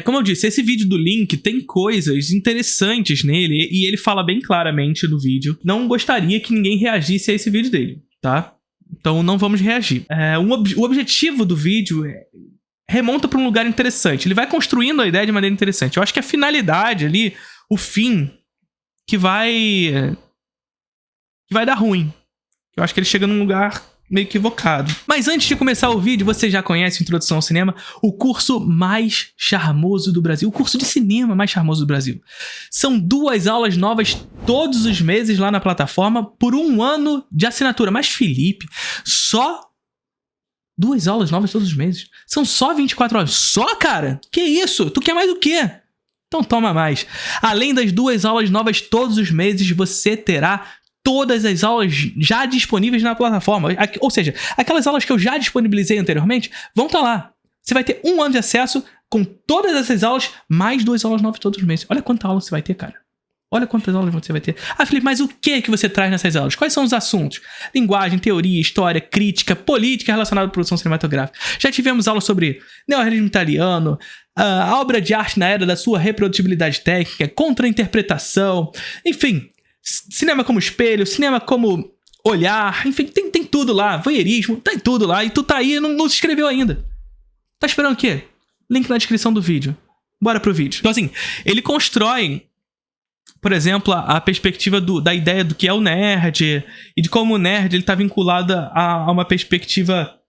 como eu disse, esse vídeo do Link tem coisas interessantes nele e ele fala bem claramente no vídeo. Não gostaria que ninguém reagisse a esse vídeo dele, tá? Então não vamos reagir. O objetivo do vídeo remonta para um lugar interessante. Ele vai construindo a ideia de maneira interessante. Eu acho que a finalidade ali, o fim, que vai dar ruim. Eu acho que ele chega num lugar meio equivocado. Mas antes de começar o vídeo, você já conhece Introdução ao Cinema, o curso mais charmoso do Brasil, o curso de cinema mais charmoso do Brasil. São 2 aulas novas todos os meses lá na plataforma por 1 ano de assinatura. Mas Felipe, só 2 aulas novas todos os meses? São só 24 horas. Só, cara? Que isso? Tu quer mais o quê? Então toma mais. Além das 2 aulas novas todos os meses, você terá todas as aulas já disponíveis na plataforma. Ou seja, aquelas aulas que eu já disponibilizei anteriormente vão estar lá. Você vai ter 1 ano de acesso com todas essas aulas, mais 2 aulas novas todos os meses. Olha quanta aula você vai ter, cara. Olha quantas aulas você vai ter. Ah, Felipe, mas o que você traz nessas aulas? Quais são os assuntos? Linguagem, teoria, história, crítica, política relacionada à produção cinematográfica. Já tivemos aulas sobre neorrealismo italiano, a obra de arte na era da sua reprodutibilidade técnica, contra-interpretação, enfim, cinema como espelho, cinema como olhar, enfim, tem tudo lá, voyeurismo, tem tudo lá, e tu tá aí e não se inscreveu ainda. Tá esperando o quê? Link na descrição do vídeo. Bora pro vídeo. Então assim, ele constrói, por exemplo, a perspectiva da ideia do que é o nerd, e de como o nerd ele tá vinculado a uma perspectiva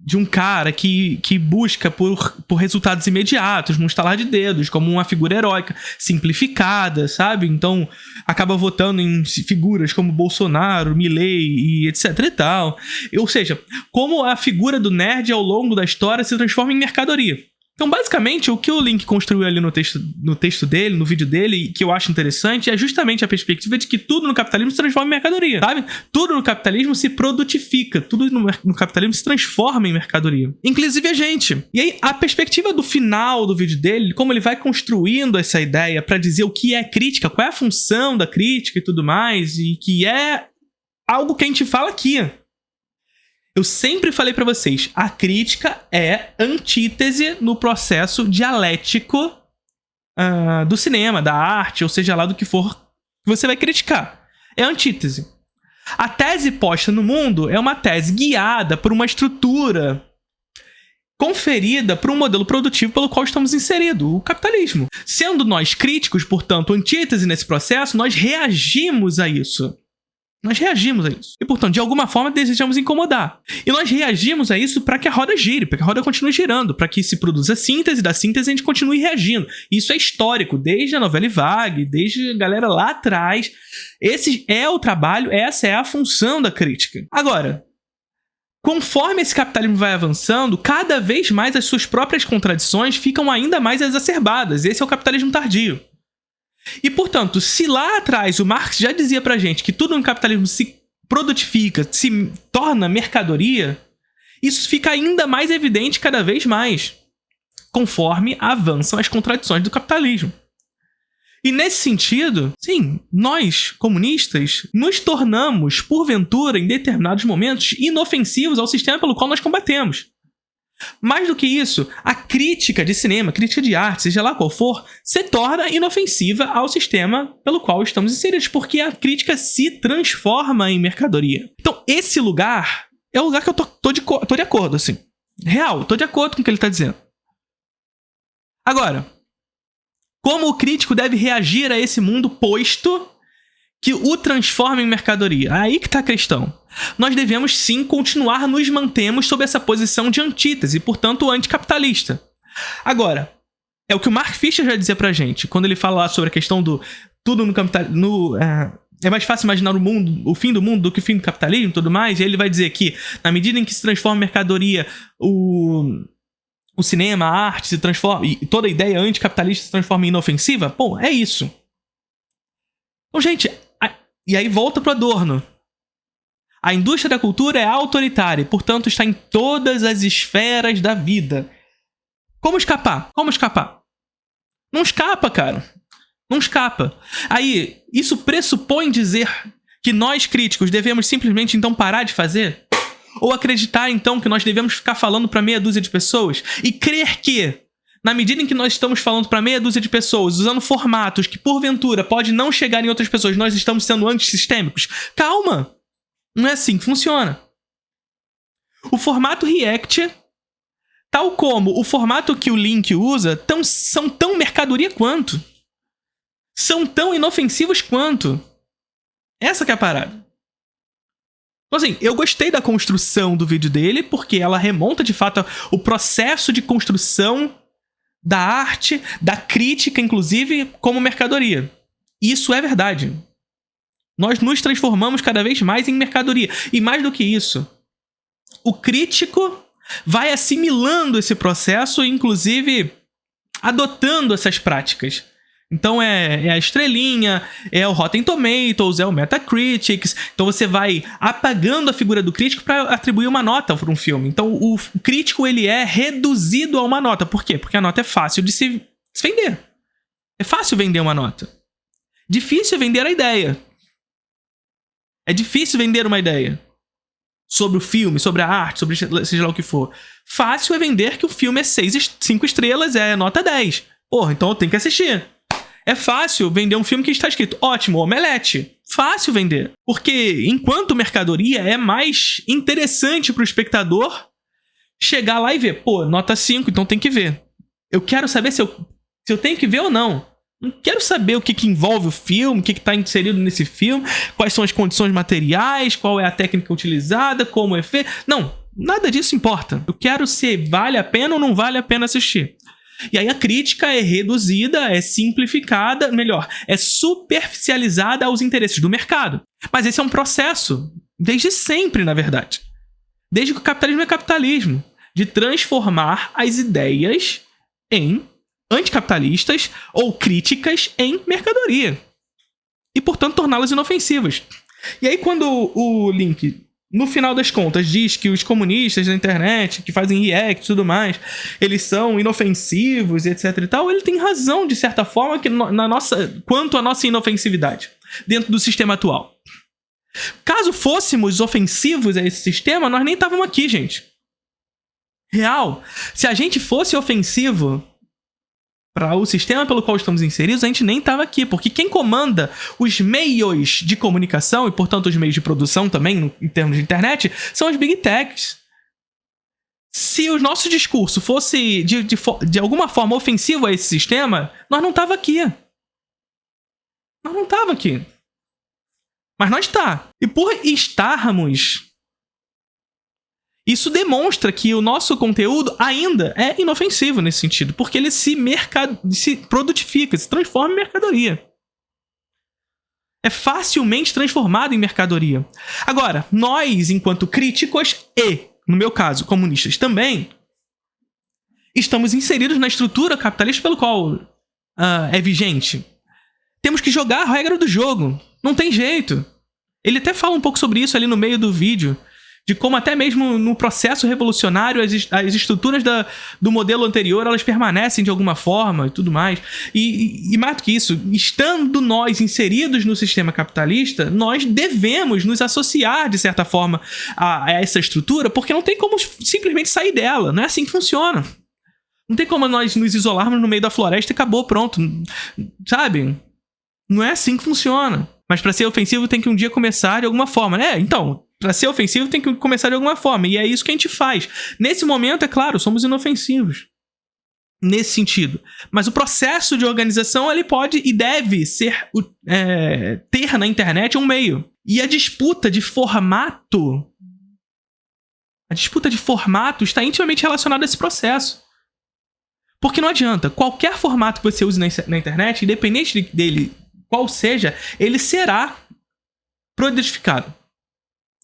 de um cara que busca por resultados imediatos, num estalar de dedos, como uma figura heróica, simplificada, sabe? Então, acaba votando em figuras como Bolsonaro, Milley e etc e tal. Ou seja, como a figura do nerd ao longo da história se transforma em mercadoria. Então, basicamente, o que o Link construiu ali no texto dele, no vídeo dele, que eu acho interessante, é justamente a perspectiva de que tudo no capitalismo se transforma em mercadoria, sabe? Tudo no capitalismo se produtifica, tudo no capitalismo se transforma em mercadoria. Inclusive a gente. E aí, a perspectiva do final do vídeo dele, como ele vai construindo essa ideia para dizer o que é crítica, qual é a função da crítica e tudo mais, e que é algo que a gente fala aqui. Eu sempre falei pra vocês, a crítica é antítese no processo dialético do cinema, da arte, ou seja lá do que for que você vai criticar. É antítese. A tese posta no mundo é uma tese guiada por uma estrutura conferida por um modelo produtivo pelo qual estamos inseridos, o capitalismo. Sendo nós críticos, portanto, antítese nesse processo, nós reagimos a isso. Nós reagimos a isso. E, portanto, de alguma forma desejamos incomodar. E nós reagimos a isso para que a roda gire, para que a roda continue girando, para que se produza síntese, da síntese a gente continue reagindo. Isso é histórico, desde a novela Vague, desde a galera lá atrás. Esse é o trabalho, essa é a função da crítica. Agora, conforme esse capitalismo vai avançando, cada vez mais as suas próprias contradições ficam ainda mais exacerbadas. Esse é o capitalismo tardio. E, portanto, se lá atrás o Marx já dizia pra gente que tudo no capitalismo se produtifica, se torna mercadoria, isso fica ainda mais evidente cada vez mais, conforme avançam as contradições do capitalismo. E nesse sentido, sim, nós, comunistas, nos tornamos, porventura, em determinados momentos, inofensivos ao sistema pelo qual nós combatemos. Mais do que isso, a crítica de cinema, crítica de arte, seja lá qual for, se torna inofensiva ao sistema pelo qual estamos inseridos, porque a crítica se transforma em mercadoria. Então, esse lugar é o lugar que eu tô de acordo, assim. Real, tô de acordo com o que ele tá dizendo. Agora, como o crítico deve reagir a esse mundo posto que o transforma em mercadoria? Aí que tá a questão. Nós devemos sim continuar nos mantemos sob essa posição de antítese, portanto anticapitalista. Agora, é o que o Mark Fisher já dizia pra gente, quando ele fala lá sobre a questão do tudo no capitalismo, é mais fácil imaginar o fim do mundo do que o fim do capitalismo e tudo mais, e ele vai dizer que, na medida em que se transforma em mercadoria, o cinema, a arte se transforma, e toda a ideia anticapitalista se transforma em inofensiva. Bom, é isso. Então, gente, e aí volta pro Adorno. A indústria da cultura é autoritária e, portanto, está em todas as esferas da vida. Como escapar? Como escapar? Não escapa, cara. Não escapa. Aí, isso pressupõe dizer que nós, críticos, devemos simplesmente, então, parar de fazer? Ou acreditar, então, que nós devemos ficar falando para meia dúzia de pessoas? E crer que, Na medida em que nós estamos falando para meia dúzia de pessoas, usando formatos que, porventura, pode não chegar em outras pessoas, nós estamos sendo antissistêmicos? Calma! Não é assim que funciona. O formato React, tal como o formato que o Link usa, são tão mercadoria quanto. São tão inofensivos quanto. Essa que é a parada. Então, assim, eu gostei da construção do vídeo dele, porque ela remonta, de fato, o processo de construção da arte, da crítica, inclusive, como mercadoria. Isso é verdade. Nós nos transformamos cada vez mais em mercadoria. E mais do que isso, o crítico vai assimilando esse processo e, inclusive, adotando essas práticas. Então é a estrelinha, é o Rotten Tomatoes, é o Metacritic. Então você vai apagando a figura do crítico para atribuir uma nota para um filme. Então o crítico ele é reduzido a uma nota. Por quê? Porque a nota é fácil de se vender. É fácil vender uma nota. Difícil é vender a ideia. É difícil vender uma ideia sobre o filme, sobre a arte, sobre seja lá o que for. Fácil é vender que o filme é 5 estrelas, é nota 10. Porra, então eu tenho que assistir. É fácil vender um filme que está escrito ótimo, Omelete. Fácil vender. Porque, enquanto mercadoria, é mais interessante para o espectador chegar lá e ver. Pô, nota 5, então tem que ver. Eu quero saber se eu tenho que ver ou não. Não quero saber o que envolve o filme, o que está inserido nesse filme, quais são as condições materiais, qual é a técnica utilizada, como é feito. Não, nada disso importa. Eu quero se vale a pena ou não vale a pena assistir. E aí a crítica é reduzida, é simplificada, melhor, é superficializada aos interesses do mercado. Mas esse é um processo, desde sempre, na verdade. Desde que o capitalismo é capitalismo, de transformar as ideias em anticapitalistas ou críticas em mercadoria. E, portanto, torná-las inofensivas. E aí quando o Link, no final das contas, diz que os comunistas da internet, que fazem react e tudo mais, eles são inofensivos, etc e tal, ele tem razão, de certa forma, que quanto à nossa inofensividade dentro do sistema atual. Caso fôssemos ofensivos a esse sistema, nós nem estávamos aqui, gente. Real. Se a gente fosse ofensivo para o sistema pelo qual estamos inseridos, a gente nem estava aqui, porque quem comanda os meios de comunicação e, portanto, os meios de produção também, em termos de internet, são as Big Techs. Se o nosso discurso fosse, de alguma forma, ofensivo a esse sistema, nós não estava aqui. Nós não estava aqui. Mas nós está. E por estarmos, isso demonstra que o nosso conteúdo ainda é inofensivo nesse sentido, porque ele se produtifica, se transforma em mercadoria. É facilmente transformado em mercadoria. Agora, nós, enquanto críticos e, no meu caso, comunistas também, estamos inseridos na estrutura capitalista pelo qual é vigente. Temos que jogar a regra do jogo. Não tem jeito. Ele até fala um pouco sobre isso ali no meio do vídeo, de como até mesmo no processo revolucionário as estruturas do modelo anterior, elas permanecem de alguma forma e tudo mais. E mais do que isso, estando nós inseridos no sistema capitalista, nós devemos nos associar, de certa forma, a essa estrutura, porque não tem como simplesmente sair dela. Não é assim que funciona. Não tem como nós nos isolarmos no meio da floresta e acabou, pronto. Sabe? Não é assim que funciona. Mas para ser ofensivo tem que um dia começar de alguma forma. Então, para ser ofensivo tem que começar de alguma forma. E é isso que a gente faz. Nesse momento, é claro, somos inofensivos. Nesse sentido. Mas o processo de organização, ele pode e deve ser ter na internet um meio. E a disputa de formato está intimamente relacionada a esse processo. Porque não adianta. Qualquer formato que você use na internet, independente dele qual seja, ele será produtificado.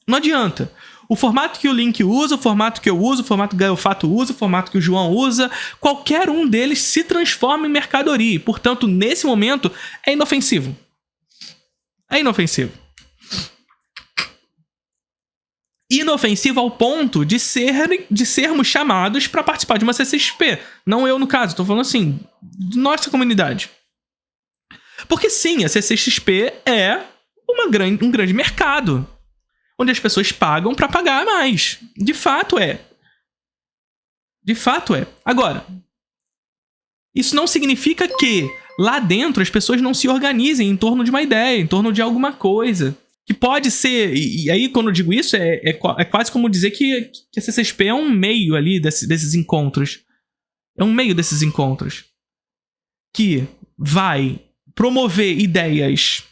Não adianta. O formato que o Link usa, o formato que eu uso, o formato que o Gaiofato usa, o formato que o João usa, qualquer um deles se transforma em mercadoria. Portanto, nesse momento, é inofensivo. É inofensivo. Inofensivo ao ponto de sermos chamados para participar de uma CCXP. Não eu, no caso. Estou falando assim, de nossa comunidade. Porque sim, a CCXP é um grande mercado, onde as pessoas pagam para pagar mais. De fato é. De fato é. Agora, Isso não significa que lá dentro as pessoas não se organizem em torno de uma ideia, em torno de alguma coisa. Que pode ser... E aí, quando eu digo isso, é quase como dizer que a CCXP é um meio ali desses encontros. É um meio desses encontros. Que vai promover ideias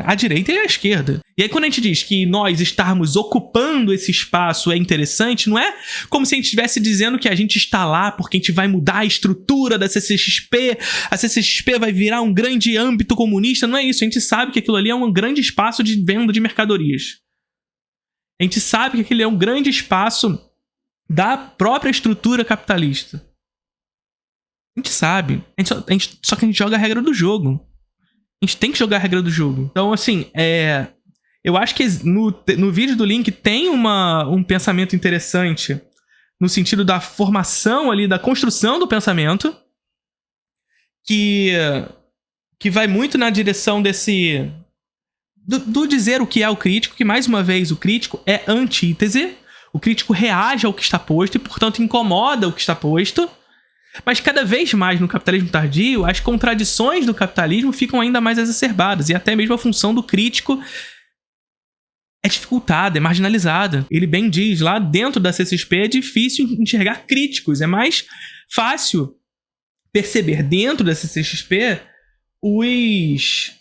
à direita e à esquerda. E aí, quando a gente diz que nós estarmos ocupando esse espaço é interessante, não é como se a gente estivesse dizendo que a gente está lá porque a gente vai mudar a estrutura da CCXP, a CCXP vai virar um grande âmbito comunista. Não é isso. A gente sabe que aquilo ali é um grande espaço de venda de mercadorias. A gente sabe que aquele é um grande espaço da própria estrutura capitalista. A gente sabe. Só que a gente joga a regra do jogo. A gente tem que jogar a regra do jogo. Então, assim, eu acho que no vídeo do Link tem um pensamento interessante no sentido da formação ali, da construção do pensamento, que vai muito na direção desse... Do dizer o que é o crítico, que, mais uma vez, o crítico é antítese. O crítico reage ao que está posto e, portanto, incomoda o que está posto. Mas cada vez mais no capitalismo tardio, as contradições do capitalismo ficam ainda mais exacerbadas. E até mesmo a função do crítico é dificultada, é marginalizada. Ele bem diz, lá dentro da CCXP é difícil enxergar críticos. É mais fácil perceber dentro da CCXP os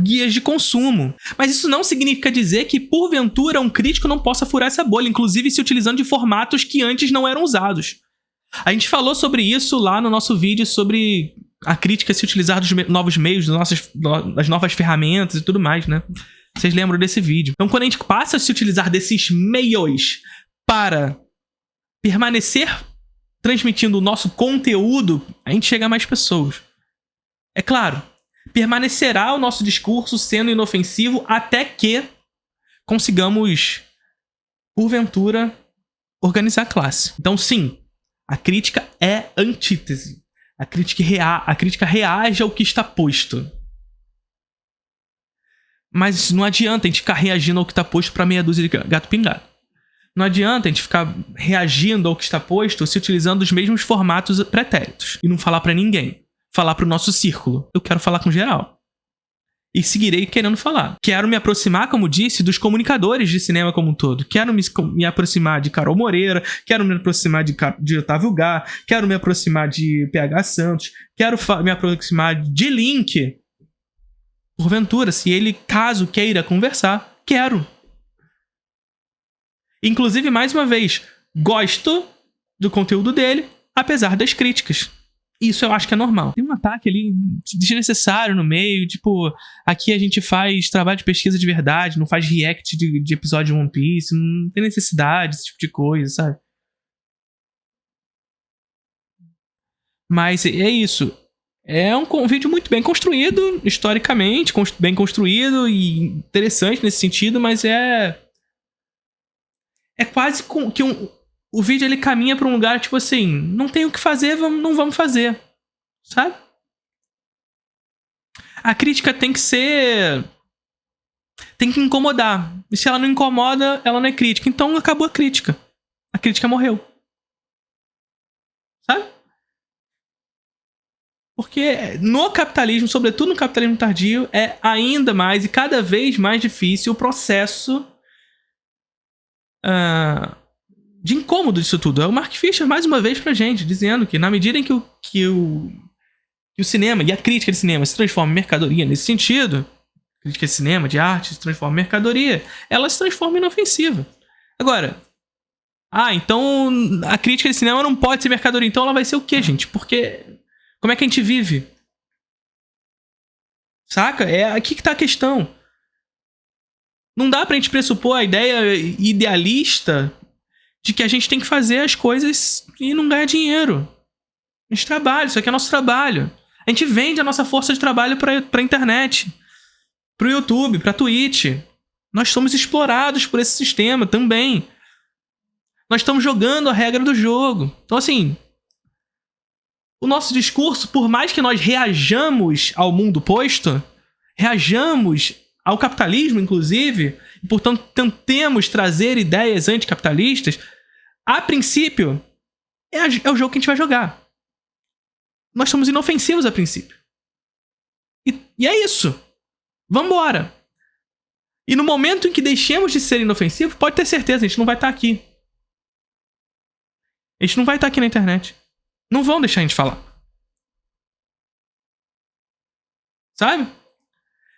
guias de consumo. Mas isso não significa dizer que, porventura, um crítico não possa furar essa bolha, inclusive se utilizando de formatos que antes não eram usados. A gente falou sobre isso lá no nosso vídeo sobre a crítica se utilizar dos novos meios, das novas ferramentas e tudo mais, né? Vocês lembram desse vídeo. Então, quando a gente passa a se utilizar desses meios para permanecer transmitindo o nosso conteúdo, a gente chega a mais pessoas. É claro, permanecerá o nosso discurso sendo inofensivo até que consigamos, porventura, organizar a classe. Então, sim, a crítica é antítese. A crítica reage ao que está posto. Mas não adianta a gente ficar reagindo ao que está posto para meia dúzia de gato pingado. Não adianta a gente ficar reagindo ao que está posto se utilizando os mesmos formatos pretéritos. E não falar para ninguém. Falar para o nosso círculo. Eu quero falar com geral. E seguirei querendo falar. Quero me aproximar, como disse, dos comunicadores de cinema como um todo. Quero me aproximar de Carol Moreira, quero me aproximar de Otávio Gá, quero me aproximar de PH Santos, quero me aproximar de Link. Porventura, se ele, caso queira conversar, quero. Inclusive, mais uma vez, gosto do conteúdo dele, apesar das críticas. Isso eu acho que é normal. Tem um ataque ali desnecessário no meio, tipo, aqui a gente faz trabalho de pesquisa de verdade, não faz react de episódio de One Piece, não tem necessidade desse tipo de coisa, sabe? Mas é isso. É um vídeo muito bem construído, historicamente, bem construído e interessante nesse sentido, mas é quase que o vídeo ele caminha pra um lugar tipo assim, não tem o que fazer, não vamos fazer, sabe? A crítica tem que incomodar. E se ela não incomoda, ela não é crítica. Então acabou a crítica. A crítica morreu. Sabe? Porque no capitalismo, sobretudo no capitalismo tardio, é ainda mais e cada vez mais difícil o processo de incômodo disso tudo. É o Mark Fisher, mais uma vez, pra gente, dizendo que na medida em que o cinema e a crítica de cinema se transforma em mercadoria nesse sentido, crítica de cinema, de arte, se transforma em mercadoria, ela se transforma em inofensiva. Agora, então a crítica de cinema não pode ser mercadoria, então ela vai ser o quê, gente? Porque como é que a gente vive? Saca? É aqui que tá a questão. Não dá pra gente pressupor a ideia idealista de que a gente tem que fazer as coisas e não ganhar dinheiro. A gente trabalha, isso aqui é nosso trabalho. A gente vende a nossa força de trabalho pra internet, pro YouTube, pra Twitch. Nós somos explorados por esse sistema também. Nós estamos jogando a regra do jogo. Então, assim, o nosso discurso, por mais que nós reajamos ao mundo posto, reajamos ao capitalismo, inclusive, e, portanto, tentemos trazer ideias anticapitalistas, a princípio, é o jogo que a gente vai jogar. nós somos inofensivos a princípio. E é isso. Vambora. E no momento em que deixemos de ser inofensivos, pode ter certeza, a gente não vai estar aqui. A gente não vai estar aqui na internet. Não vão deixar a gente falar. Sabe?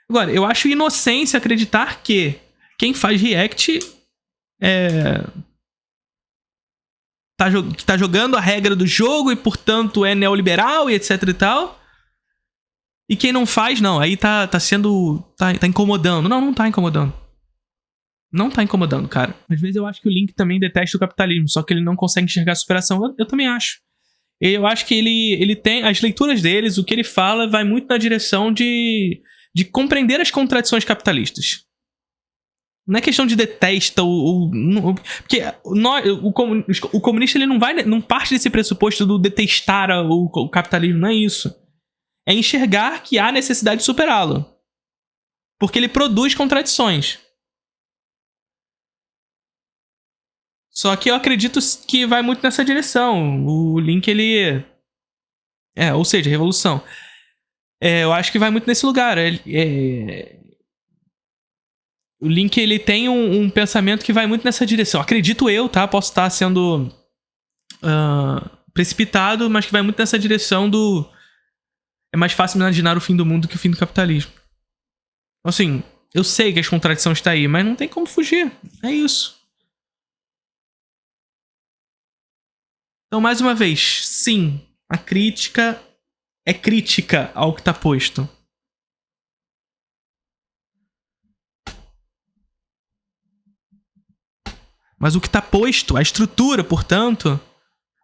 Agora, eu acho inocência acreditar que quem faz react tá jogando a regra do jogo e, portanto, é neoliberal e etc e tal. E quem não faz, não. Aí tá sendo... Tá incomodando. Não tá incomodando. Não tá incomodando, cara. Às vezes eu acho que o Link também detesta o capitalismo, só que ele não consegue enxergar a superação. Eu também acho. Eu acho que ele tem... As leituras deles, o que ele fala, vai muito na direção de compreender as contradições capitalistas. Não é questão de detesta porque o comunista ele não parte desse pressuposto do detestar o capitalismo, não é isso. É enxergar que há necessidade de superá-lo. Porque ele produz contradições. Só que eu acredito que vai muito nessa direção. O Link, ele... ou seja, revolução. Eu acho que vai muito nesse lugar. O Link, ele tem um pensamento que vai muito nessa direção. Acredito eu, tá? Posso estar sendo precipitado, mas que vai muito nessa direção do... É mais fácil imaginar o fim do mundo do que o fim do capitalismo. Assim, eu sei que as contradições estão aí, mas não tem como fugir. É isso. Então, mais uma vez, sim, a crítica é crítica ao que está posto. Mas o que está posto, a estrutura, portanto,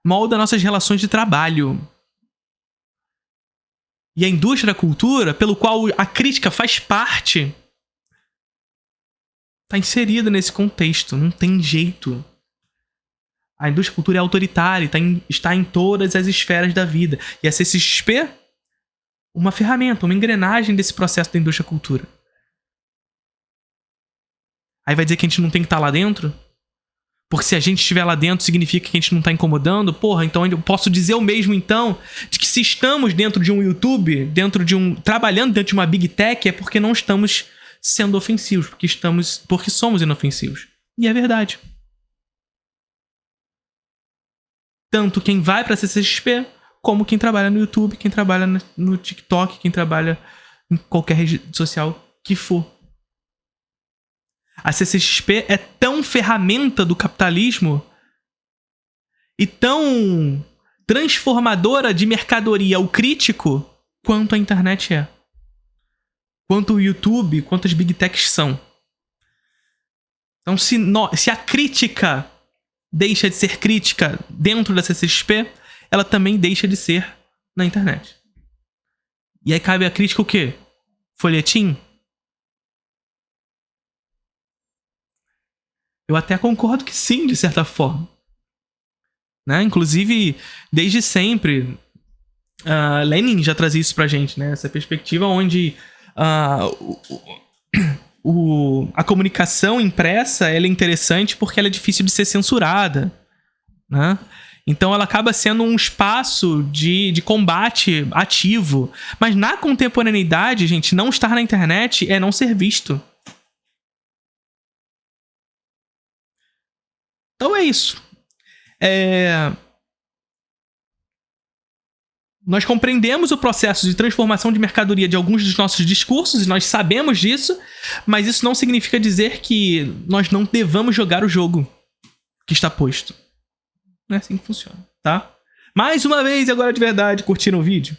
molda nossas relações de trabalho. E a indústria da cultura, pelo qual a crítica faz parte, está inserida nesse contexto. Não tem jeito. A indústria da cultura é autoritária, está em todas as esferas da vida. E a CCXP, uma ferramenta, uma engrenagem desse processo da indústria da cultura. Aí vai dizer que a gente não tem que estar lá dentro? Porque se a gente estiver lá dentro, significa que a gente não está incomodando? Porra, então eu posso dizer o mesmo, então, de que se estamos dentro de um YouTube, trabalhando dentro de uma Big Tech, é porque não estamos sendo ofensivos, porque somos inofensivos. E é verdade. Tanto quem vai para a CCXP, como quem trabalha no YouTube, quem trabalha no TikTok, quem trabalha em qualquer rede social que for. A CCXP é tão ferramenta do capitalismo e tão transformadora de mercadoria ao crítico quanto a internet é. Quanto o YouTube, quanto as Big Techs são. Então, se a crítica deixa de ser crítica dentro da CCXP, ela também deixa de ser na internet. E aí cabe a crítica o quê? Folhetim? Eu até concordo que sim, de certa forma. Né? Inclusive, desde sempre, Lenin já trazia isso pra gente, né? Essa perspectiva onde a comunicação impressa ela é interessante porque ela é difícil de ser censurada. Né? Então ela acaba sendo um espaço de combate ativo. Mas na contemporaneidade, gente, não estar na internet é não ser visto. Então é isso. Nós compreendemos o processo de transformação de mercadoria de alguns dos nossos discursos, e nós sabemos disso, mas isso não significa dizer que nós não devamos jogar o jogo que está posto. Não é assim que funciona, tá? Mais uma vez, agora de verdade, curtiram o vídeo?